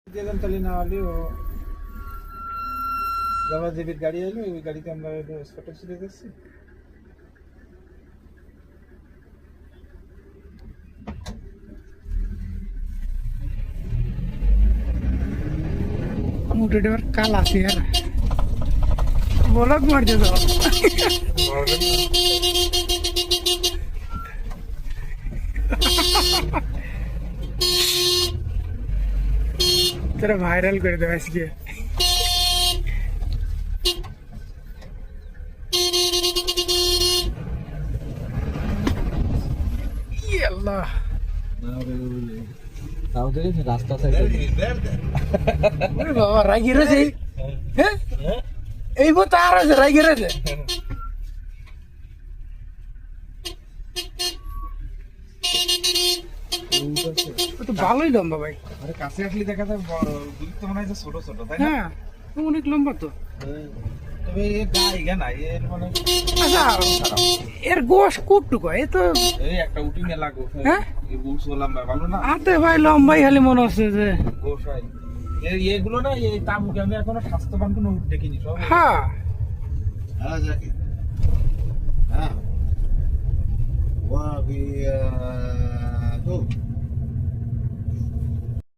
যেতাম তাহলে না হলেও জামা দেবীর গাড়ি এলো, ওই গাড়িতে আমরা ফটো ছিঁড়ে যাচ্ছি। মোটের কাল আছে আর বলক মারছে তো তোরা ভাইরাল করে দেবে আজকে। আল্লাহ রাস্তা সাইডে বাবা রাগি রয়েছে। হ্যাঁ এই মতো আর আছে রাগি রয়েছে। তো ভালোই লম্বা ভাই। আরে কাছে আসলে দেখা যায় দূরত্ব মনে হয় যে ছোট ছোট, তাই না? হ্যাঁ অনেক লম্বা তো। তবে এর গায়ে নাই, এর মানে আচ্ছা এর গোশ কুটটুকু এ তো এই একটা উঠি মেলা গোস। হ্যাঁ এই বুটস লম্বা ভালো না, আতে ভাই লম্বাই খালি মনে হচ্ছে যে গোস হয়। এগুলো না, এই তাবুকে আমি এখনো স্বাস্থ্যবান কোনো উঠ দেখিনি সব। হ্যাঁ हाँ जाके हाँ वहाँ अभी तो